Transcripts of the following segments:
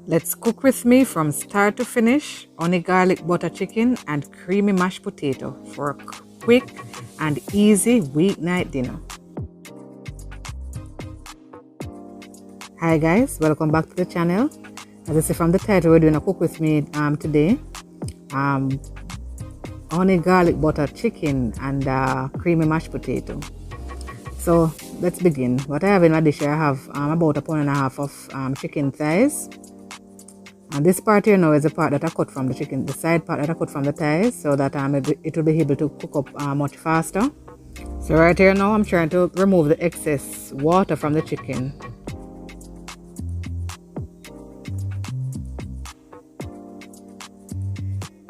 Let's cook with me from start to finish honey garlic butter chicken and creamy mashed potato for a quick and easy weeknight dinner. Hi guys, welcome back to the channel. As I say from the title, we're doing a cook with me today. Honey garlic butter chicken and creamy mashed potato. So let's begin. What I have in my dish, I have about 1.5 pounds of chicken thighs. And this part here now is the part that I cut from the chicken, the side part that I cut from the thighs, so that it will be able to cook up much faster. So right here now I'm trying to remove the excess water from the chicken.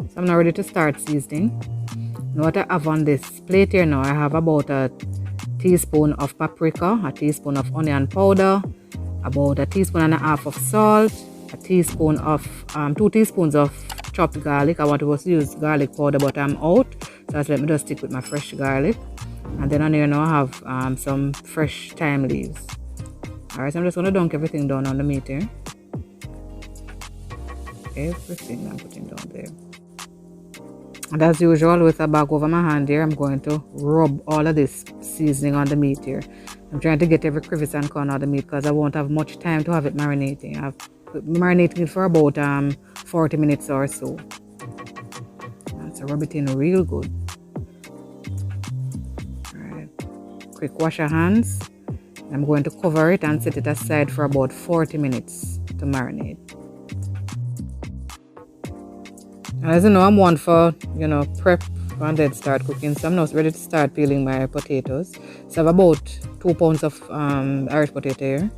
So I'm now ready to start seasoning. Now what I have on this plate here now, I have about a teaspoon of paprika, a teaspoon of onion powder, about a teaspoon and a half of salt, a teaspoon of 2 teaspoons of chopped garlic. I want to use garlic powder, but I'm out, so let me just stick with my fresh garlic. And then on here now I have some fresh thyme leaves. Alright, so I'm just going to dunk everything down on the meat here. Everything I'm putting down there. And as usual, with a bag over my hand here, I'm going to rub all of this seasoning on the meat here. I'm trying to get every crevice and corner of the meat because I won't have much time to have it marinating. I've marinating it for about 40 minutes or so. So rub it in real good. Alright, quick wash your hands. I'm going to cover it and set it aside for about 40 minutes to marinate. As you know, I'm one for prep and then start cooking, so I'm now ready to start peeling my potatoes. So I have about 2 pounds of Irish potato here.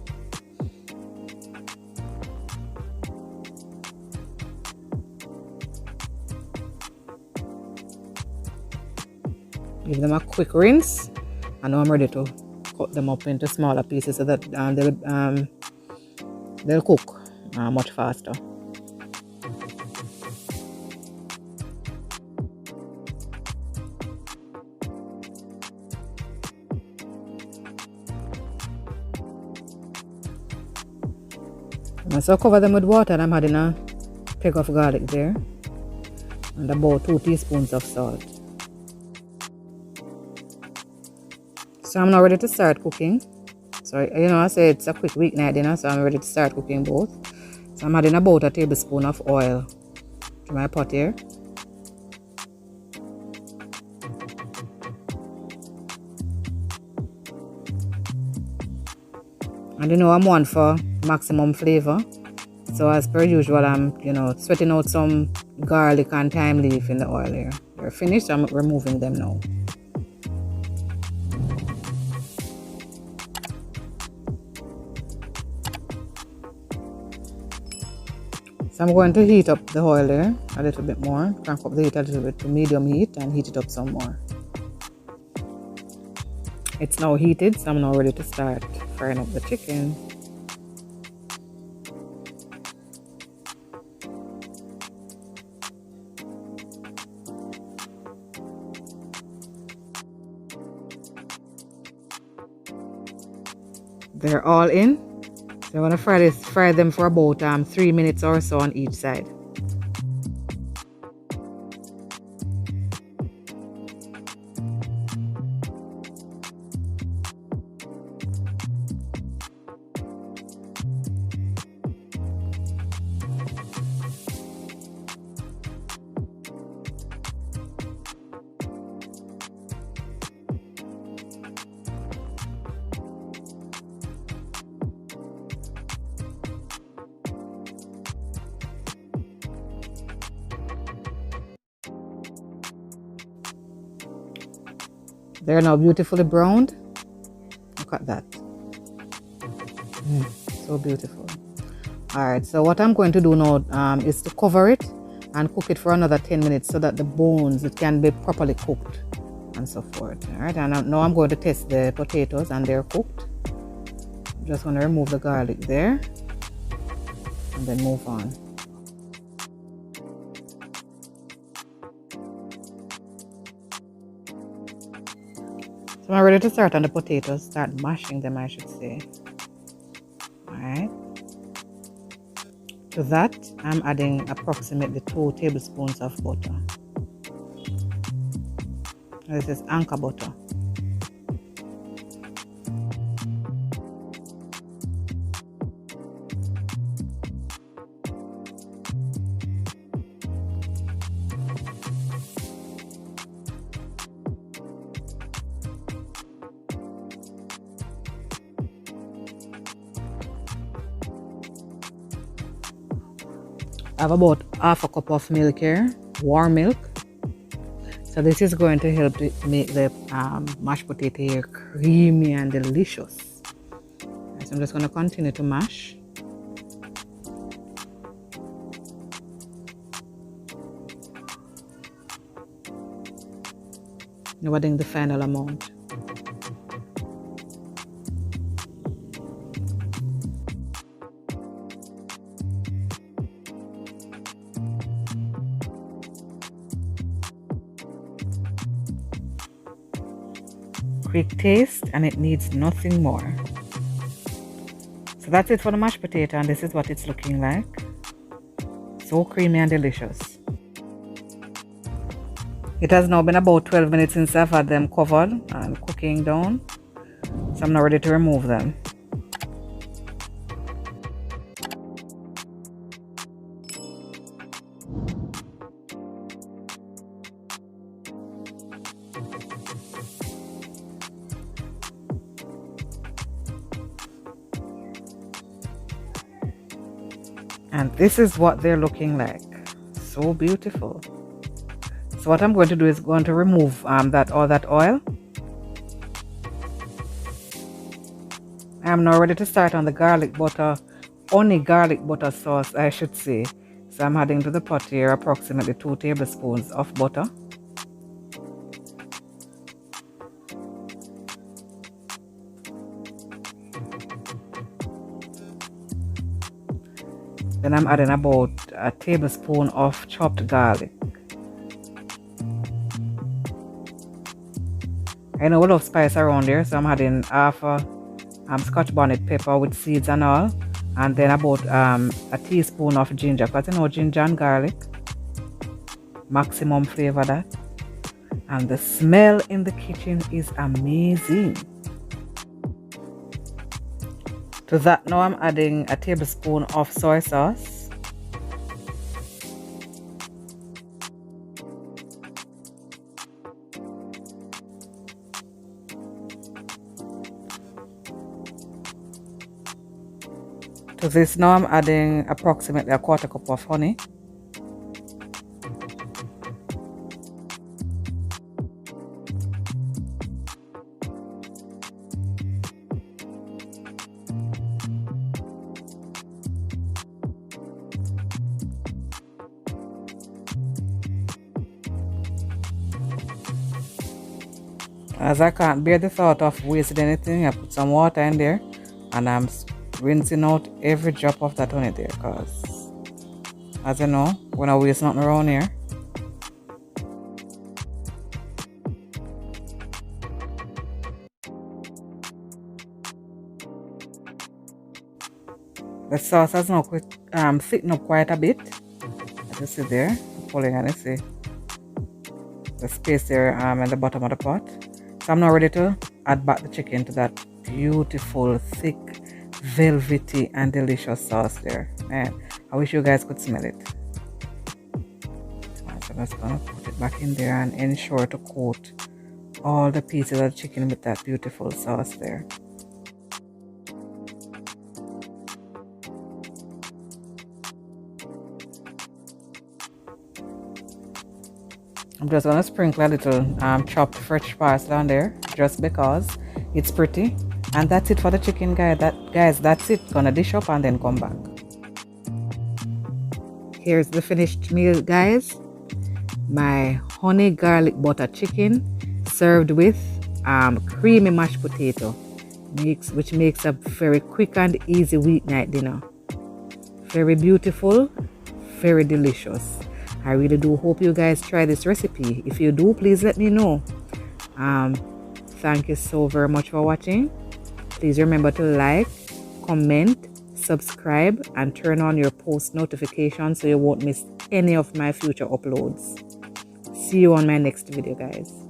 Give them a quick rinse, and now I'm ready to cut them up into smaller pieces so that they'll cook much faster. So cover them with water, and I'm adding a peg of garlic there and about 2 teaspoons of salt. So I'm now ready to start cooking. So I say it's a quick weeknight dinner, so I'm ready to start cooking both. So I'm adding about a tablespoon of oil to my pot here. And I'm one for maximum flavor. So as per usual, I'm sweating out some garlic and thyme leaf in the oil here. They're finished, so I'm removing them now. So I'm going to heat up the oil there a little bit more, crank up the heat a little bit to medium heat and heat it up some more. It's now heated, so I'm now ready to start frying up the chicken. They're all in. So I'm going to fry them for about 3 minutes or so on each side. They're now beautifully browned. Look at that. So beautiful. Alright, so what I'm going to do now is to cover it and cook it for another 10 minutes so that the bones, it can be properly cooked and so forth. Alright, and now I'm going to test the potatoes and they're cooked. Just want to remove the garlic there and then move on. So I'm ready to start on the potatoes, start mashing them, I should say. Alright. To that, I'm adding approximately 2 tablespoons of butter. This is anchor butter. I have about half a cup of milk here, warm milk. So this is going to help to make the mashed potato here creamy and delicious. So I'm just going to continue to mash. Now adding the final amount. Quick taste, and it needs nothing more. So that's it for the mashed potato, and this is what it's looking like. So creamy and delicious. It has now been about 12 minutes since I've had them covered and cooking down, so I'm now ready to remove them. And this is what they're looking like. So beautiful. So what I'm going to do is going to remove all that oil. I'm now ready to start on the honey garlic butter sauce, I should say. So I'm adding to the pot here approximately 2 tablespoons of butter. Then I'm adding about a tablespoon of chopped garlic. I know we love spice around here, so I'm adding half a scotch bonnet pepper with seeds and all, and then about a teaspoon of ginger, because you know ginger and garlic, maximum flavor that. And the smell in the kitchen is amazing. To that now I'm adding a tablespoon of soy sauce. To this now I'm adding approximately a 1/4 cup of honey. As I can't bear the thought of wasting anything, I put some water in there and I'm rinsing out every drop of that honey there, because as you know, we don't waste nothing around here. The sauce has now thickened up quite a bit. As you see there, pulling and you see the space there in the bottom of the pot. So I'm now ready to add back the chicken to that beautiful, thick, velvety and delicious sauce there. Man, I wish you guys could smell it. So I'm just gonna put it back in there and ensure to coat all the pieces of the chicken with that beautiful sauce there. I'm just gonna sprinkle a little chopped fresh parsley on there, just because it's pretty. And that's it for the chicken, guys. That's it. Gonna dish up and then come back. Here's the finished meal, guys. My honey garlic butter chicken served with creamy mashed potato, which makes a very quick and easy weeknight dinner. Very beautiful, very delicious. I really do hope you guys try this recipe. If you do, please let me know. Thank you so very much for watching. Please remember to like, comment, subscribe, and turn on your post notifications so you won't miss any of my future uploads. See you on my next video, guys.